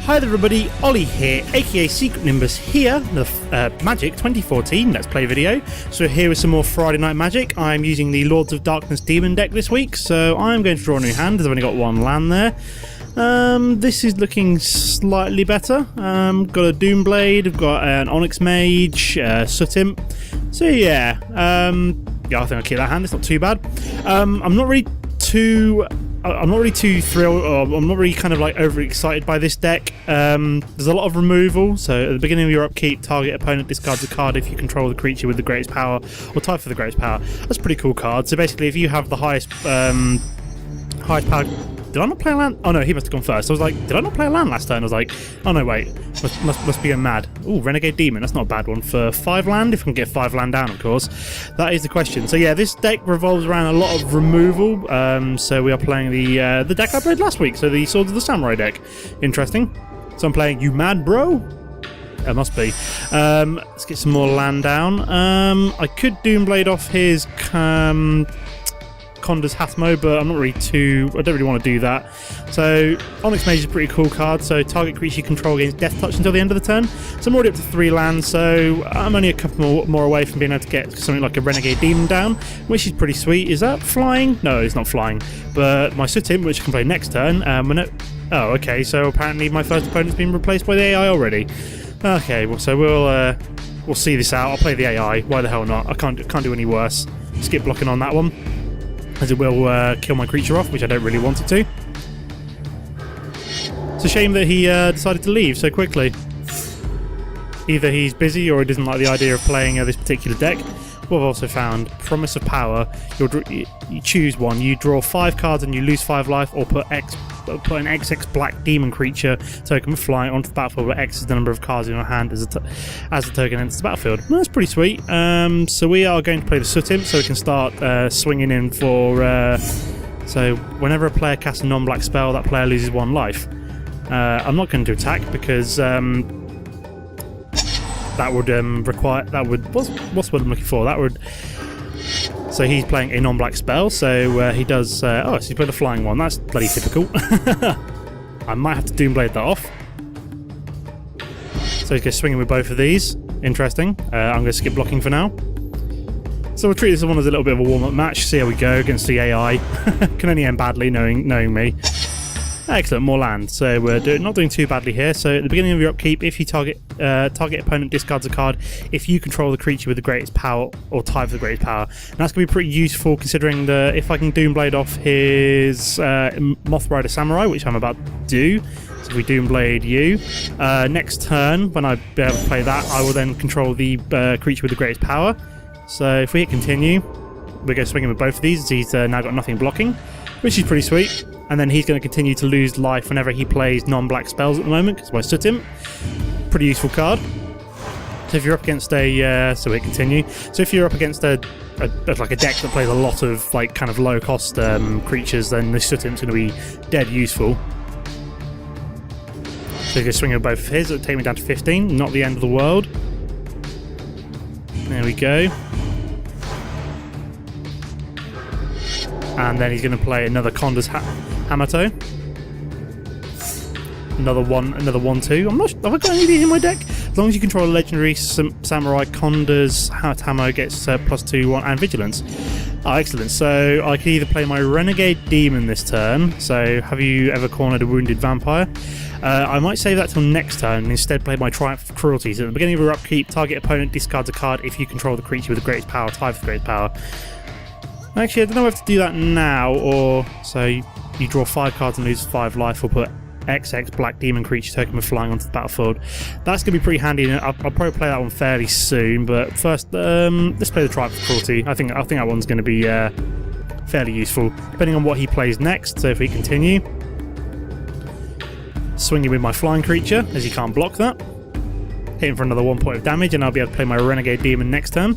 Hi there everybody, Ollie here, aka Secret Nimbus here, the Magic 2014 Let's Play video. So here with some more Friday Night Magic. I'm using the Lords of Darkness Demon deck this week, so I'm going to draw a new hand as I've only got one land there. This is looking slightly better. Got a Doomblade, I've got an Onyx Mage, Soot Imp. So yeah, I think I'll keep that hand, it's not too bad. I'm not really too thrilled, or I'm not really kind of like overly excited by this deck. There's a lot of removal, so at the beginning of your upkeep, target opponent discards a card if you control the creature with the greatest power, or type for the greatest power. That's a pretty cool card. So basically, if you have the highest power... Did I not play a land? Oh no, he must have gone first. I was like, did I not play a land last turn? I was like, oh no, wait, must be a mad. Ooh, Renegade Demon, that's not a bad one for 5 land, if I can get 5 land down, of course. That is the question. So yeah, this deck revolves around a lot of removal. So we are playing the deck I played last week, so the Swords of the Samurai deck. Interesting. So I'm playing You Mad Bro? It must be. Let's get some more land down. I could Doomblade off his Conda's Hathmo, but I'm not really I don't really want to do that. So Onyx Mage is a pretty cool card, so target creature you control gains Death Touch until the end of the turn. So I'm already up to 3 lands, so I'm only a couple more away from being able to get something like a Renegade Demon down, which is pretty sweet. Is that flying? No, it's not flying. But my Soot Imp, which I can play next turn, oh, okay, so apparently my first opponent's been replaced by the AI already. Okay, well, so we'll see this out. I'll play the AI. Why the hell not? I can't do any worse. Skip blocking on that one, as it will kill my creature off, which I don't really want it to. It's a shame that he decided to leave so quickly. Either he's busy or he doesn't like the idea of playing this particular deck. What I've also found, Promise of Power, you choose one, you draw 5 cards and you lose 5 life, or put an XX black demon creature token with flying onto the battlefield, where X is the number of cards in your hand as a token enters the battlefield. Well, that's pretty sweet. So we are going to play the Soot Imp, so we can start swinging in for... so whenever a player casts a non-black spell, that player loses 1 life. I'm not going to attack because... that would require... What's what I'm looking for? That would... So he's playing a non-black spell, so he does... so he's played a flying one. That's bloody typical. I might have to Doomblade that off. So he's going to swing in with both of these. Interesting. I'm going to skip blocking for now. So we'll treat this one as a little bit of a warm-up match. See how we go against the AI. Can only end badly, knowing me. Excellent, more land. So we're not doing too badly here. So at the beginning of your upkeep, if you target opponent discards a card, if you control the creature with the greatest power or type for the greatest power. And that's going to be pretty useful considering if I can Doomblade off his Moth Rider Samurai, which I'm about to do. So if we Doomblade you, next turn, when I be able to play that, I will then control the creature with the greatest power. So if we hit continue, we're going to swing him with both of these, as he's now got nothing blocking, which is pretty sweet. And then he's going to continue to lose life whenever he plays non-black spells at the moment, because my Soot Imp. Pretty useful card. So if you're up against so we continue. So if you're up against like a deck that plays a lot of like kind of low-cost creatures, then the Soot Imp's going to be dead useful. So you can swing with both of his. It'll take me down to 15. Not the end of the world. There we go. And then he's going to play another Conda's Hamato. Another 1/2. I'm not sure. Have I got any of these in my deck? As long as you control a legendary Samurai, Conda's Hamo gets +2, 1, and Vigilance. Oh, excellent. So I can either play my Renegade Demon this turn. So have you ever cornered a wounded vampire? I might save that till next turn and instead play my Triumph of Cruelty. So at the beginning of your upkeep, target opponent discards a card if you control the creature with the greatest power, type for the greatest power. Actually, I don't know if to do that now, or so you draw 5 cards and lose 5 life, or put XX black demon creature token with flying onto the battlefield. That's going to be pretty handy, and I'll probably play that one fairly soon. But first, let's play the Triumph of Cruelty. I think that one's going to be fairly useful, depending on what he plays next. So if we continue, swinging with my flying creature, as he can't block that, hitting for another 1 point of damage, and I'll be able to play my Renegade Demon next turn,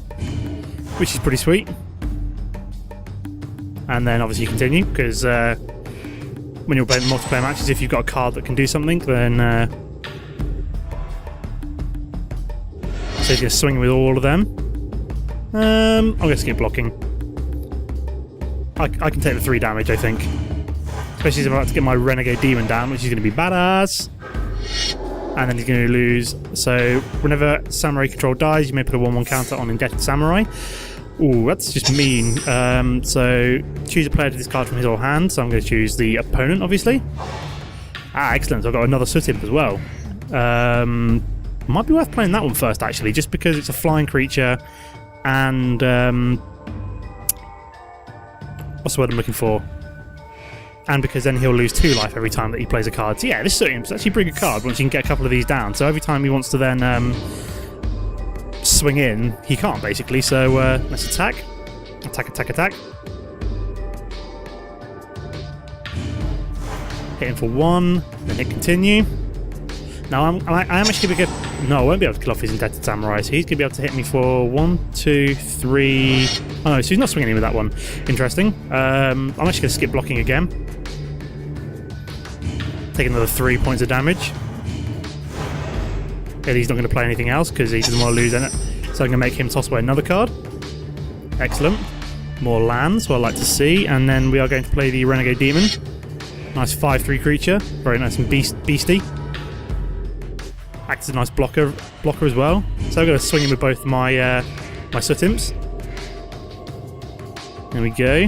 which is pretty sweet. And then obviously continue, because when you're playing multiplayer matches, if you've got a card that can do something, then so you're just swinging with all of them. I'm going to skip blocking. I can take the 3 damage, I think. Especially as I'm about to get my Renegade Demon down, which is going to be badass. And then he's going to lose. So whenever Samurai Control dies, you may put a 1/1 counter on Indebted Samurai. Ooh, that's just mean. So choose a player to discard from his or hand. So I'm going to choose the opponent, obviously. Ah, excellent. So I've got another Soot Imp as well. Might be worth playing that one first, actually, just because it's a flying creature and... what's the word I'm looking for? And because then he'll lose 2 life every time that he plays a card. So yeah, this Soot Imp's actually a pretty good card once you can get a couple of these down. So every time he wants to then swing in, he can't, basically. So let's attack. Attack, attack, attack. Hit him for 1, then hit continue. Now I am actually going to get... No, I won't be able to kill off his Indebted Samurai, so he's going to be able to hit me for 1, 2, 3... Oh no, so he's not swinging in with that one. Interesting. I'm actually going to skip blocking again. Take another 3 points of damage. And he's not going to play anything else because he doesn't want to lose in it. So I'm going to make him toss away another card. Excellent. More lands, what I like to see. And then we are going to play the Renegade Demon. Nice 5/3 creature. Very nice and beasty. Acts as a nice blocker as well. So I'm going to swing him with both my my Soot Imps. There we go.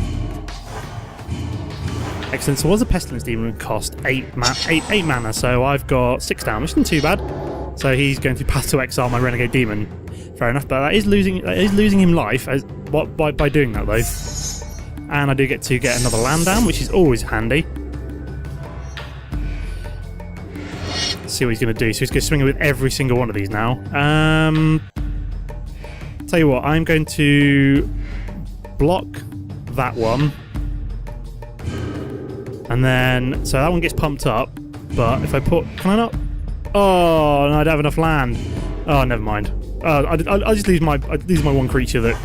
Excellent. So what's the Pestilence Demon cost? 8 mana. So I've got 6 down, which isn't too bad. So he's going to pass to exile my Renegade Demon. Fair enough, but that is losing him life by doing that though. And I do get to get another land down, which is always handy. See what he's going to do. So he's going to swing it with every single one of these now. Tell you what, I'm going to block that one. And then, so that one gets pumped up. But if I put, can I not? Oh, no, I don't have enough land. Oh, never mind. I'll just lose my one creature that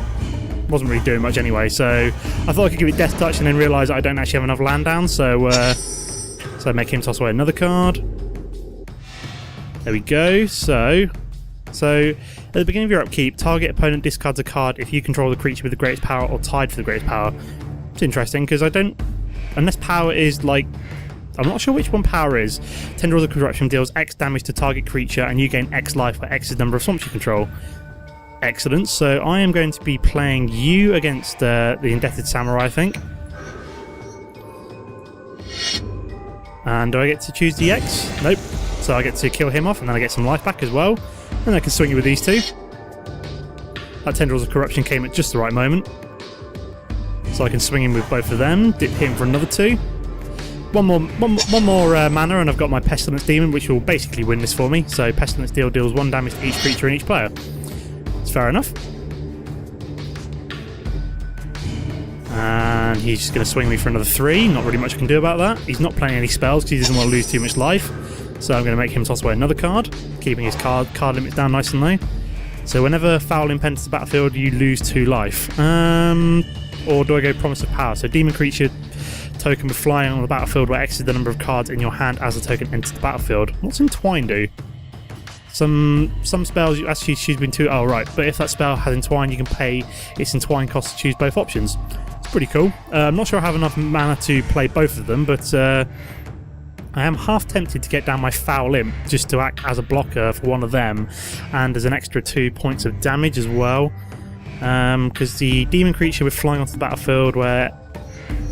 wasn't really doing much anyway. So I thought I could give it Death Touch and then realise I don't actually have enough land down. So I make him toss away another card. There we go. So at the beginning of your upkeep, target opponent discards a card if you control the creature with the greatest power or tied for the greatest power. It's interesting because I don't, unless power is like, I'm not sure which one power is. Tendrils of Corruption deals X damage to target creature and you gain X life where X is the number of swamps you control. Excellent. So I am going to be playing you against the Indebted Samurai, I think. And do I get to choose the X? Nope. So I get to kill him off and then I get some life back as well. And I can swing you with these two. That Tendrils of Corruption came at just the right moment. So I can swing him with both of them, dip him for another 2. One more mana and I've got my Pestilence Demon, which will basically win this for me. So Pestilence deals 1 damage to each creature and each player. It's fair enough. And he's just going to swing me for another 3. Not really much I can do about that. He's not playing any spells because he doesn't want to lose too much life. So I'm going to make him toss away another card, keeping his card limits down nice and low. So whenever Foul Imp enters the battlefield, you lose 2 life. Or do I go Promise of Power? So Demon Creature token with flying on the battlefield where X is the number of cards in your hand as the token enters the battlefield. What's Entwine do? Some spells, actually she's been too... Oh, right. But if that spell has Entwine, you can pay its Entwine cost to choose both options. It's pretty cool. I'm not sure I have enough mana to play both of them, but... I am half tempted to get down my Foul Imp just to act as a blocker for one of them, and as an extra 2 points of damage as well. Because the Demon Creature with flying onto the battlefield,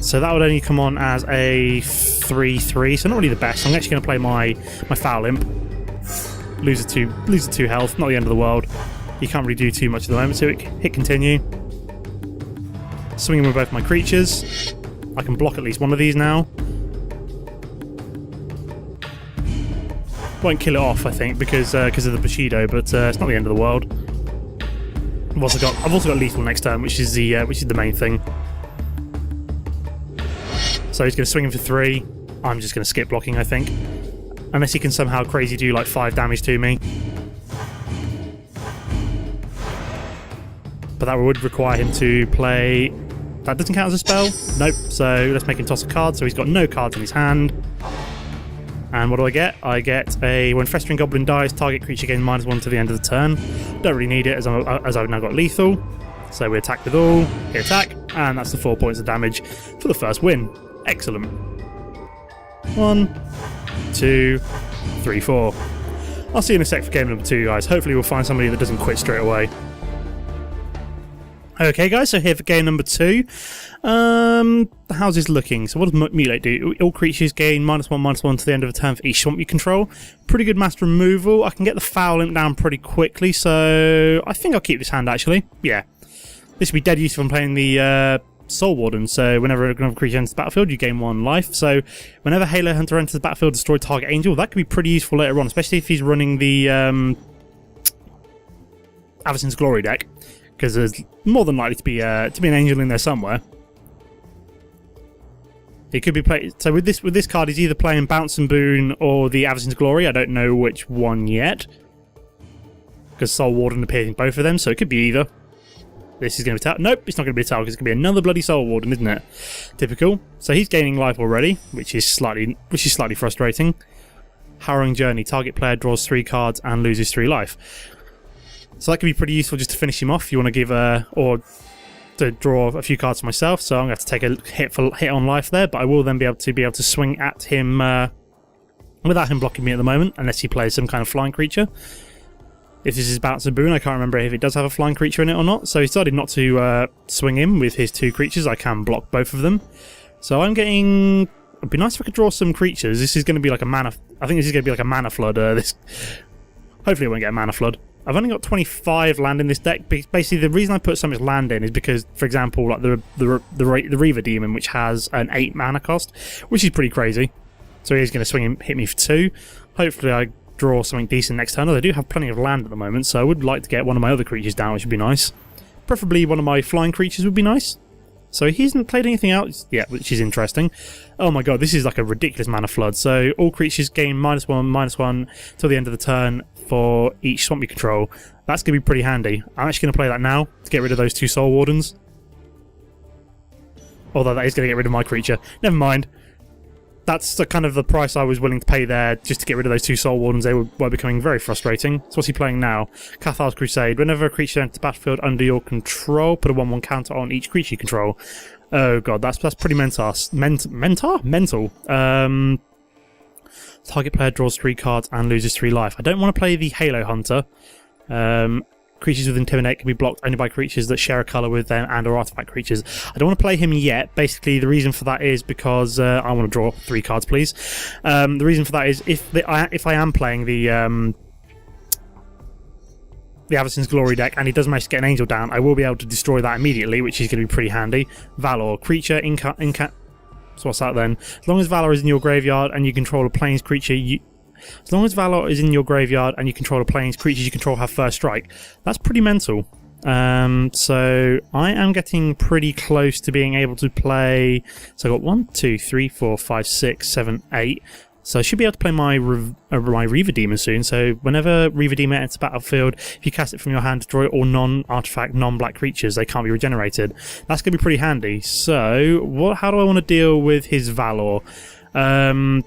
so that would only come on as a 3/3, so not really the best. I'm actually going to play my Foul Imp. Lose a 2 health, not the end of the world. You can't really do too much at the moment, so hit continue. Swinging with both my creatures. I can block at least one of these now. Won't kill it off, I think, because of the Bushido, but it's not the end of the world. I've also got lethal next turn, which is the main thing. So he's going to swing him for 3. I'm just going to skip blocking, I think, unless he can somehow crazy do like 5 damage to me. But that would require him to play. That doesn't count as a spell. Nope. So let's make him toss a card. So he's got no cards in his hand. And what do I get? I get a, when Festering Goblin dies, target creature gains -1 to the end of the turn. Don't really need it as I've now got lethal. So we attack with all, hit attack, and that's the 4 points of damage for the first win. Excellent. 1, 2, 3-4. I'll see you in a sec for game number 2, guys. Hopefully we'll find somebody that doesn't quit straight away. Okay, guys, so here for game number 2. How's this looking? So what does Mutilate do? All creatures gain -1/-1 to the end of a turn for each swamp you control. Pretty good master removal. I can get the Foul Imp down pretty quickly, so I think I'll keep this hand, actually. Yeah. This would be dead useful when playing the Soul Warden, so whenever another creature enters the battlefield, you gain 1 life. So whenever Halo Hunter enters the battlefield, destroy target angel, that could be pretty useful later on, especially if he's running the Avacyn's Glory deck, because there's more than likely to be an angel in there somewhere. He could be playing. So with this card, he's either playing Bounce and Boon or the Avacyn's Glory. I don't know which one yet, because Soul Warden appears in both of them, so it could be either. This is going to be a tower. Nope, it's not going to be a tower because it's going to be another bloody Soul Warden, isn't it? Typical. So he's gaining life already, which is slightly frustrating. Harrowing Journey. Target player draws 3 cards and loses 3 life. So that could be pretty useful just to finish him off. If you want to give or to draw a few cards for myself. So I'm going to have to take a hit on life there, but I will then be able to swing at him without him blocking me at the moment, unless he plays some kind of flying creature. If this is Bounce and Boon, I can't remember if it does have a flying creature in it or not. So he decided not to swing him with his 2 creatures. I can block both of them. So I'm getting... It'd be nice if I could draw some creatures. This is going to be like a mana... I think this is going to be like a mana flood. Hopefully I won't get a mana flood. I've only got 25 land in this deck. Basically, the reason I put so much land in is because, for example, like the Reaver Demon, which has an 8 mana cost, which is pretty crazy. So he's going to swing and hit me for 2. Hopefully I draw something decent next turn. They do have plenty of land at the moment, so I would like to get one of my other creatures down, which would be nice. Preferably one of my flying creatures would be nice. So he hasn't played anything out yet, which is interesting. Oh my god, this is like a ridiculous mana flood. So all creatures gain -1/-1 till the end of the turn for each swamp you control. That's going to be pretty handy. I'm actually going to play that now to get rid of those 2 Soul Wardens. Although that is going to get rid of my creature. Never mind. That's the kind of the price I was willing to pay there, just to get rid of those 2 Soul Wardens. They were becoming very frustrating. So what's he playing now? Cathar's Crusade. Whenever a creature enters the battlefield under your control, put a 1/1 counter on each creature you control. Oh god, that's pretty mental. Target player draws 3 cards and loses 3 life. I don't want to play the Halo Hunter. Creatures with Intimidate can be blocked only by creatures that share a colour with them and or artifact creatures. I don't want to play him yet. Basically, the reason for that is because I want to draw 3 cards, please. The reason for that is if I am playing the Avacyn's Glory deck and he does manage to get an angel down, I will be able to destroy that immediately, which is going to be pretty handy. Valor. Creature, so what's that then? As long as Valor is in your graveyard and you control a Plains creature, as long as Valor is in your graveyard and you control a Plains, creatures you control have first strike. That's pretty mental. So I am getting pretty close to being able to play... So I've got 1, 2, 3, 4, 5, 6, 7, 8. So I should be able to play my Reaver Demon soon. So whenever Reaver Demon enters the battlefield, if you cast it from your hand, destroy all non-artifact, non-black creatures. They can't be regenerated. That's going to be pretty handy. So how do I want to deal with his Valor? Halo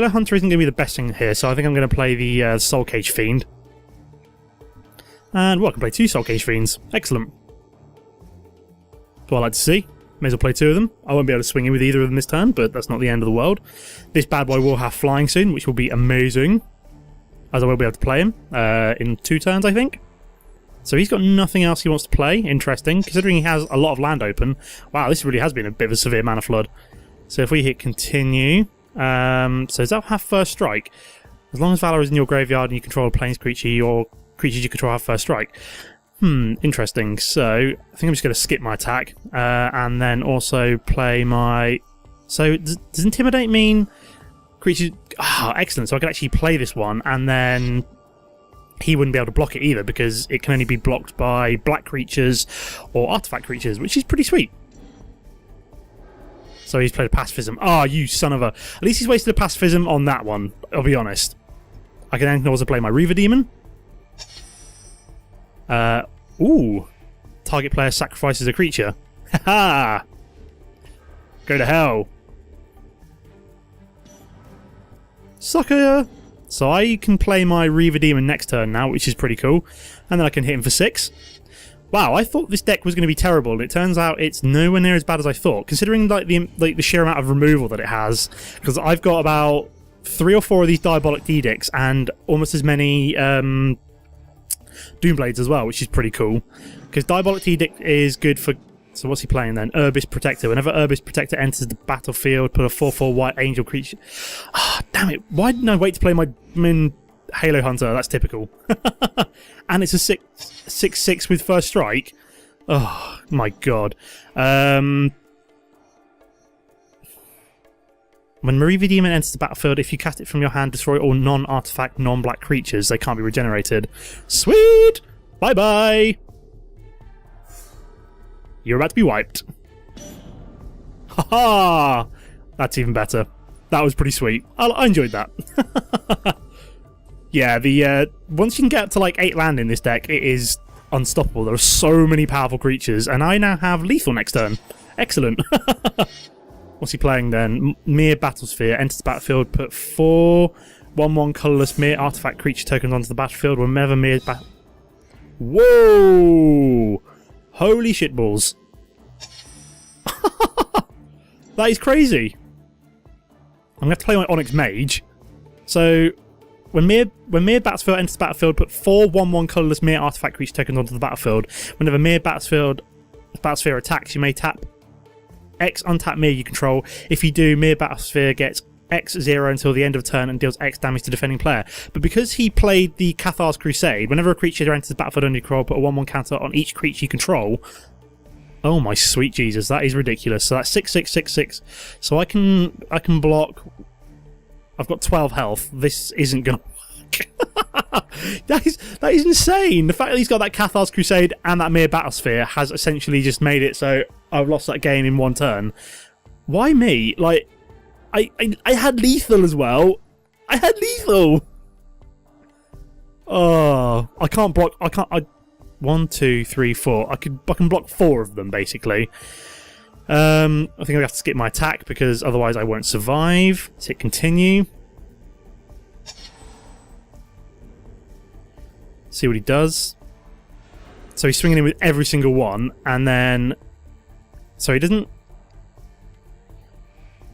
Hunter isn't going to be the best thing here, so I think I'm going to play the Soul Cage Fiend. And, well, I can play 2 Soul Cage Fiends. Excellent. That's what I like to see. May as well play 2 of them. I won't be able to swing in with either of them this turn, but that's not the end of the world. This bad boy will have flying soon, which will be amazing, as I will be able to play him in 2 turns, I think. So he's got nothing else he wants to play. Interesting, considering he has a lot of land open. Wow, this really has been a bit of a severe mana flood. So if we hit continue... so does that have first strike? As long as Valor is in your graveyard and you control a Plains creature, your creatures you control have first strike. Interesting. So I think I'm just going to skip my attack and then also play my... So does Intimidate mean creatures... excellent. So I could actually play this one and then he wouldn't be able to block it either because it can only be blocked by black creatures or artifact creatures, which is pretty sweet. So he's played a Pacifism. You son of a... At least he's wasted a Pacifism on that one, I'll be honest. I can then also play my Reaver Demon. Target player sacrifices a creature. Haha! Go to hell. Sucker! So I can play my Reaver Demon next turn now, which is pretty cool. And then I can hit him for 6. Wow, I thought this deck was going to be terrible, and it turns out it's nowhere near as bad as I thought, considering like the sheer amount of removal that it has. Because I've got about 3 or 4 of these Diabolic Edicts and almost as many Doomblades as well, which is pretty cool. Because Diabolic Edict is good for... So what's he playing then? Urbis Protector. Whenever Urbis Protector enters the battlefield, put a 4/4 white angel creature... Ah, damn it. Why didn't I wait to play my Halo Hunter? That's typical. And it's a 6/6 with first strike. Oh, my God. When Mariva Demon enters the battlefield, if you cast it from your hand, destroy all non-artifact, non-black creatures. They can't be regenerated. Sweet! Bye-bye! You're about to be wiped. Ha-ha! That's even better. That was pretty sweet. I enjoyed that. Yeah, once you can get up to like 8 land in this deck, it is unstoppable. There are so many powerful creatures, and I now have lethal next turn. Excellent. What's he playing then? Mere Battlesphere. Enters the battlefield, put 4 1/1 colourless Mere artifact creature tokens onto the battlefield whenever Mere Whoa! Holy shitballs. That is crazy. I'm going to have to play my Onyx Mage. So, when Mere Battlesphere enters the battlefield, put 4 1/1 colourless Mere artifact creature tokens onto the battlefield. Whenever Mere Battlesphere attacks, you may tap X untap Mere you control. If you do, Mere Battlesphere gets X0 until the end of turn and deals X damage to defending player. But because he played the Cathar's Crusade, whenever a creature enters the battlefield under your control, put a 1/1 counter on each creature you control. Oh my sweet Jesus, that is ridiculous. So that's 6/6/6/6. So I can block. I've got 12 health. This isn't gonna work. That is insane. The fact that he's got that Cathar's Crusade and that Mere Battlesphere has essentially just made it so I've lost that game in one turn. Why me? Like, I had lethal as well. I had lethal. Oh, I can't block. I can't. 1, 2, 3, 4. I can block 4 of them basically. I think I have to skip my attack because otherwise I won't survive. Let's hit continue. See what he does. So he's swinging in with every single one, and then so he doesn't.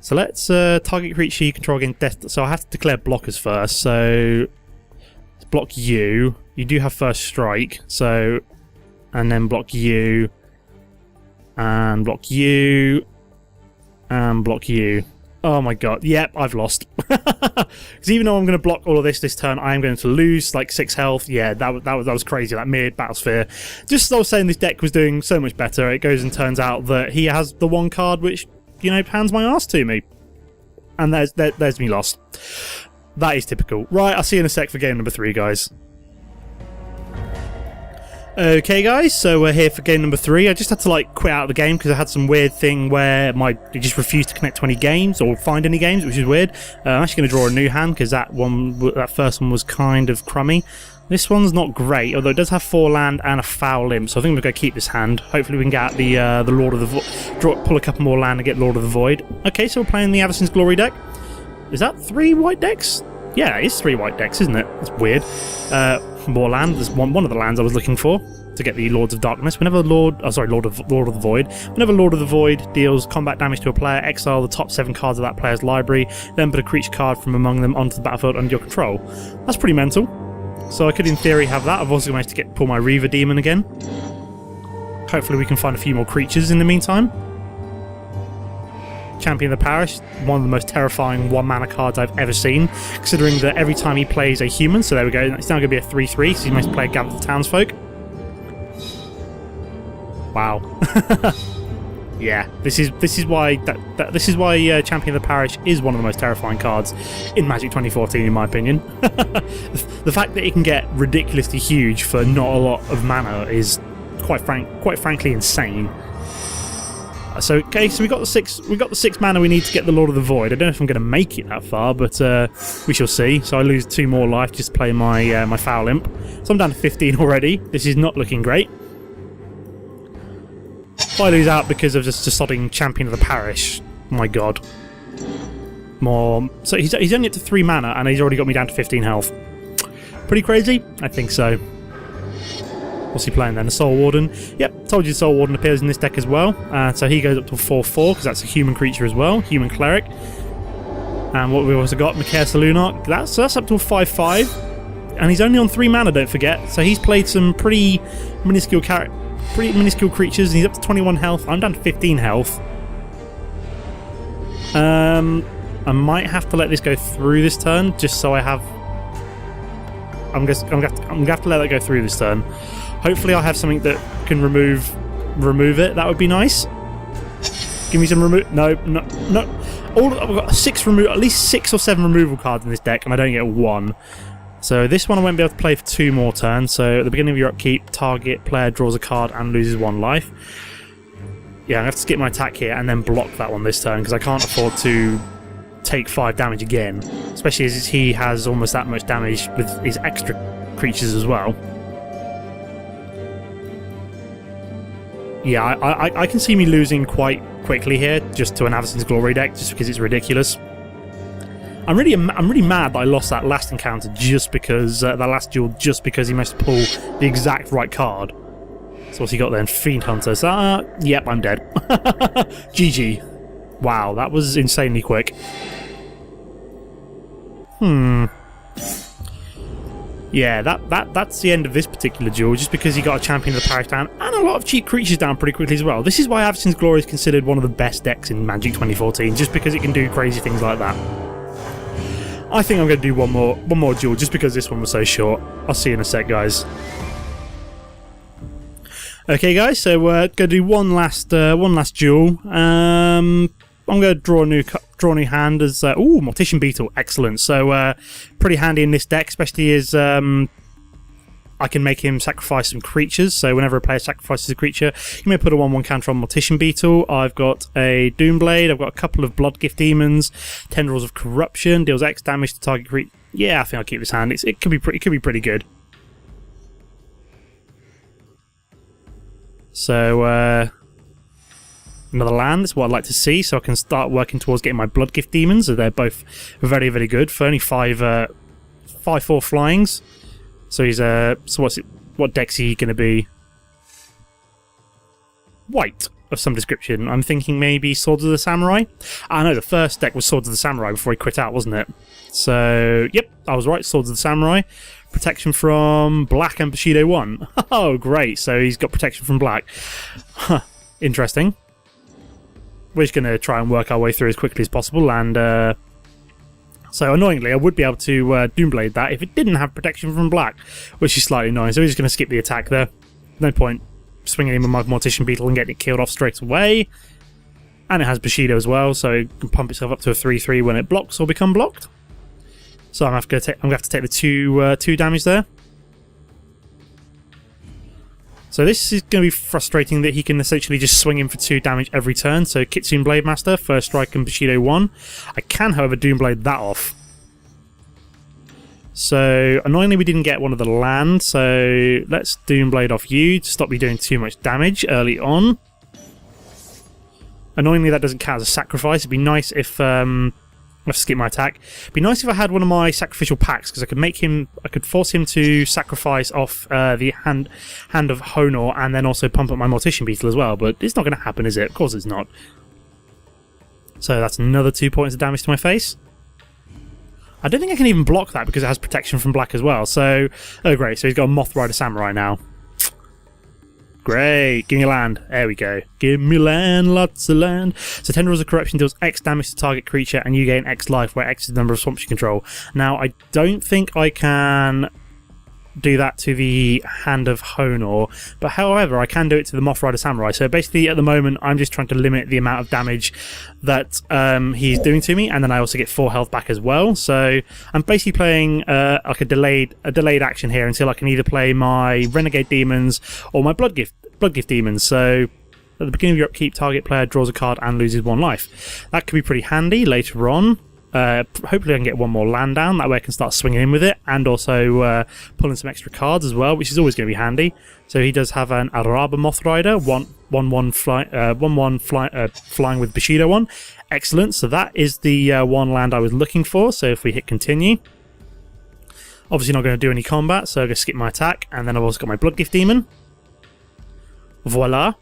So let's target creature you control against death. So I have to declare blockers first. So let's block you. You do have first strike. So and then block you. And block you. And block you. Oh my god. Yep, I've lost. Because even though I'm going to block all of this turn, I am going to lose like 6 health. Yeah, that was crazy. That Mere Battlesphere. Just as I was saying, this deck was doing so much better. It goes and turns out that he has the one card which, you know, hands my ass to me. And there's me lost. That is typical. Right, I'll see you in a sec for game number 3, guys. Okay guys, so we're here for game number 3. I just had to like quit out of the game because I had some weird thing where it just refused to connect to any games or find any games, which is weird. I'm actually going to draw a new hand because that first one was kind of crummy. This one's not great, although it does have 4 land and a Foul Imp, so I think we're going to keep this hand. Hopefully we can get the Lord of the Void, pull a couple more land and get Lord of the Void. Okay, so we're playing the Avacyn's Glory deck. Is that 3 white decks? Yeah, it is 3 white decks, isn't it? That's weird. More land. There's one of the lands I was looking for to get the Lords of Darkness. Whenever Lord of the Void. Whenever Lord of the Void deals combat damage to a player, exile the top 7 cards of that player's library, then put a creature card from among them onto the battlefield under your control. That's pretty mental. So I could, in theory, have that. I've also managed to pull my Reaver Demon again. Hopefully we can find a few more creatures in the meantime. Champion of the Parish, one of the most terrifying 1-mana cards I've ever seen, considering that every time he plays a human, so there we go, it's now going to be a 3/3, so he must play a Gather the Townsfolk. Wow. Yeah, this is why Champion of the Parish is one of the most terrifying cards in Magic 2014, in my opinion. The fact that it can get ridiculously huge for not a lot of mana is quite frankly insane. So okay, so we got the 6 mana we need to get the Lord of the Void. I don't know if I'm going to make it that far, but we shall see. So I lose 2 more life just to play my my Foul Imp. So I'm down to 15 already. This is not looking great. If I lose out because of just sodding Champion of the Parish, my god. More. So he's only up to 3 mana and he's already got me down to 15 health. Pretty crazy? I think so. What's he playing then? The Soul Warden? Yep, told you the Soul Warden appears in this deck as well. So he goes up to 4/4 because that's a human creature as well. Human Cleric. And what we've also got, Mikael Lunark, that's up to a 5/5. And he's only on 3 mana, don't forget. So he's played some pretty minuscule creatures, and he's up to 21 health. I'm down to 15 health. I might have to let this go through this turn, just so I have... I'm gonna have to let that go through this turn. Hopefully I'll have something that can remove it. That would be nice. Give me some remove... No. I've got at least 6 or 7 removal cards in this deck, and I don't get 1. So this one I won't be able to play for 2 more turns. So at the beginning of your upkeep, target player draws a card and loses 1 life. Yeah, I have to skip my attack here and then block that one this turn, because I can't afford to take 5 damage again. Especially as he has almost that much damage with his extra creatures as well. Yeah, I can see me losing quite quickly here, just to an Avacyn's Glory deck, just because it's ridiculous. I'm really mad that I lost that last encounter just because that last duel, just because he managed to pull the exact right card. So what's he got then? Fiend Hunter. So yep, I'm dead. GG. Wow, that was insanely quick. Yeah, that's the end of this particular duel, just because he got a Champion of the Parish down and a lot of cheap creatures down pretty quickly as well. This is why Avacyn's Glory is considered one of the best decks in Magic 2014, just because it can do crazy things like that. I think I'm going to do one more duel, just because this one was so short. I'll see you in a sec, guys. Okay, guys, so we're going to do one last duel. I'm going to draw a new hand as ooh, Mortician Beetle, excellent. So pretty handy in this deck, especially as I can make him sacrifice some creatures. So whenever a player sacrifices a creature, you may put a 1/1 counter on Mortician Beetle. I've got a Doomblade. I've got a couple of Bloodgift Demons. Tendrils of Corruption deals X damage to target creature. Yeah, I think I'll keep this hand. It could be pretty good. So another land is what I'd like to see, so I can start working towards getting my Bloodgift Demons. So they're both very, very good for only 5/4 flyings. So he's so what deck's he going to be? White of some description. I'm thinking maybe Swords of the Samurai. I know the first deck was Swords of the Samurai before he quit out, wasn't it? So yep, I was right. Swords of the Samurai. Protection from black and Bushido 1. Oh, great. So he's got protection from black. Huh. Interesting. We're just going to try and work our way through as quickly as possible, and so annoyingly I would be able to Doomblade that if it didn't have protection from black, which is slightly annoying. So we're just going to skip the attack there. No point swinging him with my Mortician Beetle and getting it killed off straight away. And it has Bushido as well, so it can pump itself up to a 3/3 when it blocks or become blocked. So I'm going to have to take the 2 damage there. So this is going to be frustrating that he can essentially just swing in for 2 damage every turn. So Kitsune Blade Master, First Strike and Bushido 1. I can, however, Doomblade that off. So annoyingly we didn't get one of the land, so let's Doomblade off you to stop me doing too much damage early on. Annoyingly that doesn't count as a sacrifice. It'd be nice if I have to skip my attack. It'd be nice if I had one of my sacrificial packs, because I could force him to sacrifice off the hand of Honor and then also pump up my Mortician Beetle as well, but it's not going to happen, is it? Of course it's not. So that's another 2 points of damage to my face. I don't think I can even block that because it has protection from black as well, so... Oh great, so he's got a Moth Rider Samurai now. Great, give me land. There we go. Give me land, lots of land. So Tendrils of Corruption deals X damage to target creature and you gain X life, where X is the number of swamps you control. Now, I don't think I can do that to the Hand of Honor, but however, I can do it to the Moth Rider Samurai. So basically, at the moment, I'm just trying to limit the amount of damage that he's doing to me, and then I also get 4 health back as well. So I'm basically playing like a delayed action here until I can either play my Renegade Demons or my Bloodgift Demons. So at the beginning of your upkeep, target player draws a card and loses 1 life. That could be pretty handy later on. Hopefully I can get 1 more land down, that way I can start swinging in with it, and also pulling some extra cards as well, which is always going to be handy. So he does have an Araba Moth Rider, 1/1 flying with Bushido 1. Excellent, so that is the 1 land I was looking for. So if we hit continue, obviously not going to do any combat, so I'm going to skip my attack, and then I've also got my Bloodgift Demon. Voila.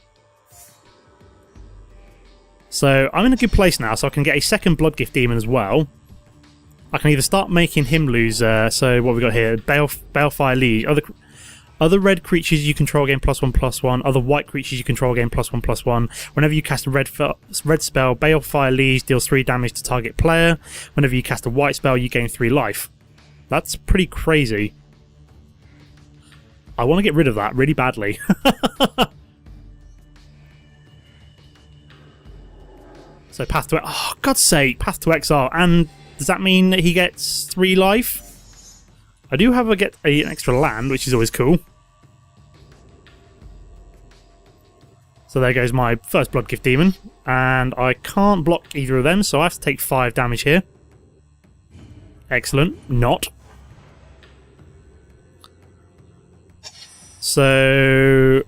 So I'm in a good place now, so I can get a second Bloodgift Demon as well. I can either start making him lose. So what we got here? Balefire Liege. Other red creatures you control gain +1/+1. Other white creatures you control gain +1/+1. Whenever you cast a red spell, Balefire Liege deals 3 damage to target player. Whenever you cast a white spell, you gain 3 life. That's pretty crazy. I want to get rid of that really badly. So Path to... Oh, God's sake, Path to Exile. And does that mean that he gets 3 life? I do have an extra land, which is always cool. So there goes my first Bloodgift Demon. And I can't block either of them, so I have to take 5 damage here. Excellent. Not. So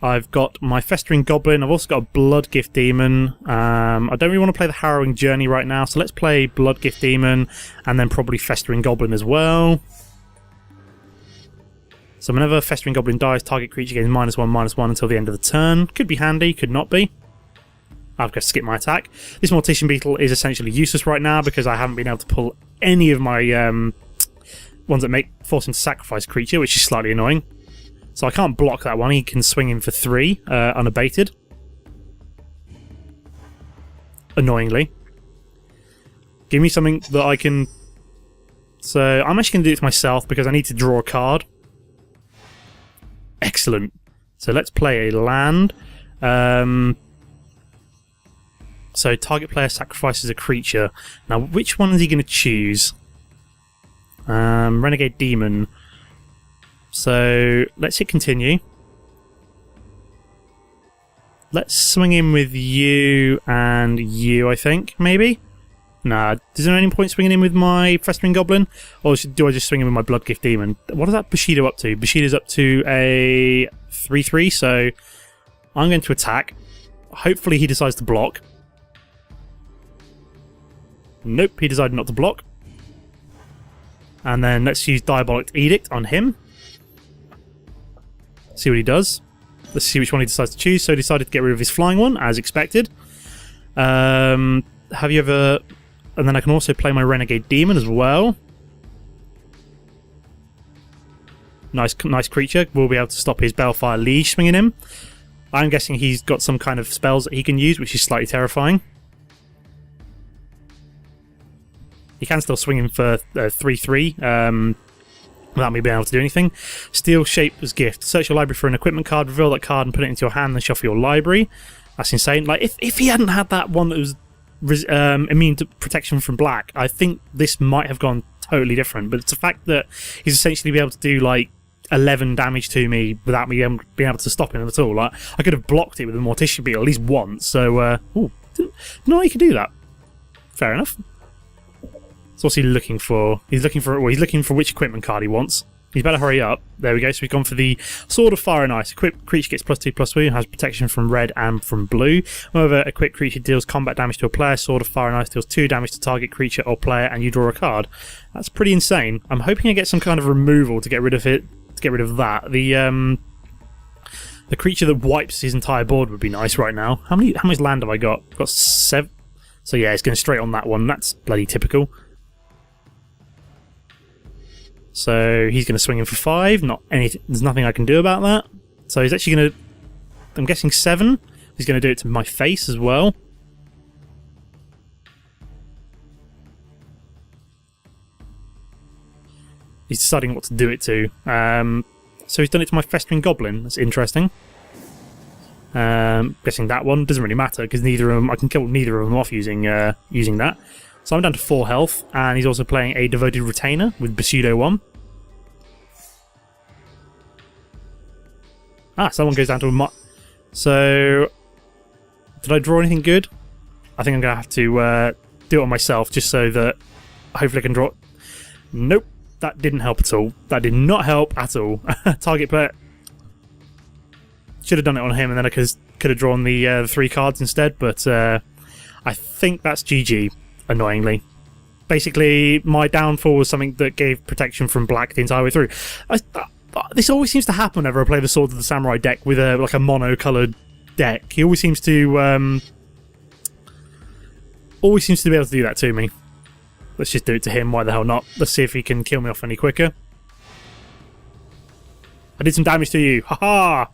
I've got my Festering Goblin. I've also got a Bloodgift Demon. I don't really want to play the Harrowing Journey right now, so let's play Bloodgift Demon and then probably Festering Goblin as well. So whenever Festering Goblin dies, target creature gains -1/-1 until the end of the turn. Could be handy, could not be. I've got to skip my attack. This Mortician Beetle is essentially useless right now because I haven't been able to pull any of my ones that force him to sacrifice a creature, which is slightly annoying. So I can't block that one. He can swing in for 3 unabated. Annoyingly. Give me something that I can... So I'm actually going to do it to myself because I need to draw a card. Excellent. So let's play a land. So target player sacrifices a creature. Now which one is he going to choose? Renegade Demon. So let's hit continue. Let's swing in with you and you, I think, maybe? Nah, is there any point swinging in with my Festering Goblin? Or do I just swing in with my Bloodgift Demon? What is that Bushido up to? Bushido's up to a 3/3, so I'm going to attack. Hopefully he decides to block. Nope, he decided not to block. And then let's use Diabolic Edict on him. See what he does. Let's see which one he decides to choose. So he decided to get rid of his flying one, as expected. Have you ever... And then I can also play my Renegade Demon as well. Nice creature. We'll be able to stop his Balefire Liege swinging him. I'm guessing he's got some kind of spells that he can use, which is slightly terrifying. He can still swing him for 3/3 without me being able to do anything. Steel Shaper's Gift. Search your library for an equipment card, reveal that card and put it into your hand, then shuffle your library. That's insane. Like, if he hadn't had that one that was immune to protection from black, I think this might have gone totally different. But it's the fact that he's essentially be able to do like 11 damage to me without me being able to stop him at all. Like, I could have blocked it with a Mortician Beetle at least once. So, didn't know you could do that. Fair enough. So what's he looking for? He's looking for which equipment card he wants. He's better hurry up. There we go. So we've gone for the Sword of Fire and Ice. Equipped creature gets +2/+2, has protection from red and from blue. Whenever a equipped creature deals combat damage to a player, Sword of Fire and Ice deals 2 damage to target creature or player, and you draw a card. That's pretty insane. I'm hoping I get some kind of removal to get rid of it. To get rid of that. The creature that wipes his entire board would be nice right now. How much land have I got? I've got 7. So yeah, it's going straight on that one. That's bloody typical. So he's going to swing in for 5. There's nothing I can do about that. So he's actually going to... I'm guessing 7. He's going to do it to my face as well. He's deciding what to do it to. So he's done it to my Festering Goblin. That's interesting. Guessing that one doesn't really matter because neither of them... I can kill neither of them off using that. So I'm down to 4 health, and he's also playing a Devoted Retainer with Bushido 1. Someone goes down to a... So, did I draw anything good? I think I'm going to have to do it on myself, just so that hopefully I can draw... Nope, that didn't help at all. That did not help at all. Target player... Should have done it on him, and then I could have drawn the 3 cards instead, but I think that's GG. Annoyingly. Basically, my downfall was something that gave protection from black the entire way through. This always seems to happen whenever I play the Swords of the Samurai deck with like a mono-coloured deck. He always seems to be able to do that to me. Let's just do it to him. Why the hell not? Let's see if he can kill me off any quicker. I did some damage to you. Haha!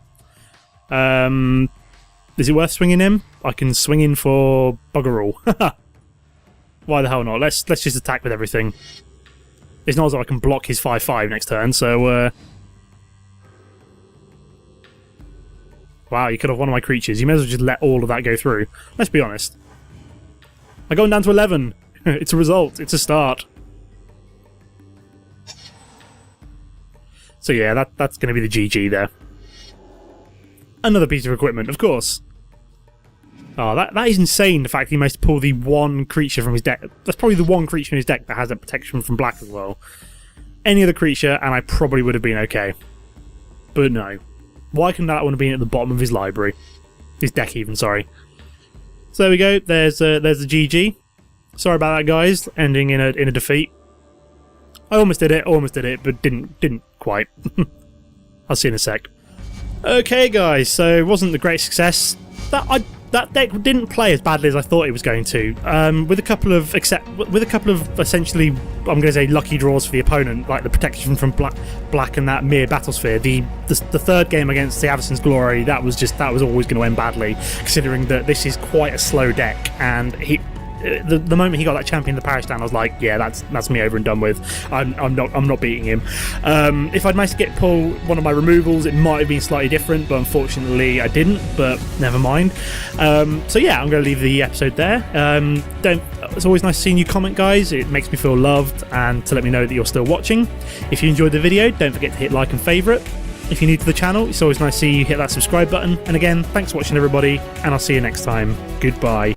Is it worth swinging him? I can swing in for bugger all. Why the hell not? Let's just attack with everything. It's not as though I can block his 5/5 next turn, so wow, you cut off one of my creatures. You may as well just let all of that go through. Let's be honest. I'm going down to 11. It's a result. It's a start. So yeah, that's going to be the GG there. Another piece of equipment, of course. Oh, that is insane, the fact he managed to pull the one creature from his deck. That's probably the one creature in his deck that has that protection from black as well. Any other creature, and I probably would have been okay. But no. Why can that one have been at the bottom of his library? His deck even, sorry. So there we go, there's the GG. Sorry about that, guys, ending in a defeat. I almost did it, but didn't quite. I'll see you in a sec. Okay, guys, so it wasn't the great success. That deck didn't play as badly as I thought it was going to. With a couple of essentially, I'm going to say, lucky draws for the opponent, like the protection from black and that mere Battlesphere. The third game against the Avacyn's Glory, that was always going to end badly, considering that this is quite a slow deck, and the moment he got that champion the parish down, I was like, yeah, that's me over and done with. I'm not beating him. If I'd managed to pull one of my removals, it might have been slightly different, but unfortunately I didn't. But never mind. So yeah, I'm going to leave the episode there. It's always nice seeing you comment, guys. It makes me feel loved, and to let me know that you're still watching. If you enjoyed the video, don't forget to hit like and favourite. If you're new to the channel, it's always nice to see you hit that subscribe button. And again, thanks for watching, everybody, and I'll see you next time. Goodbye.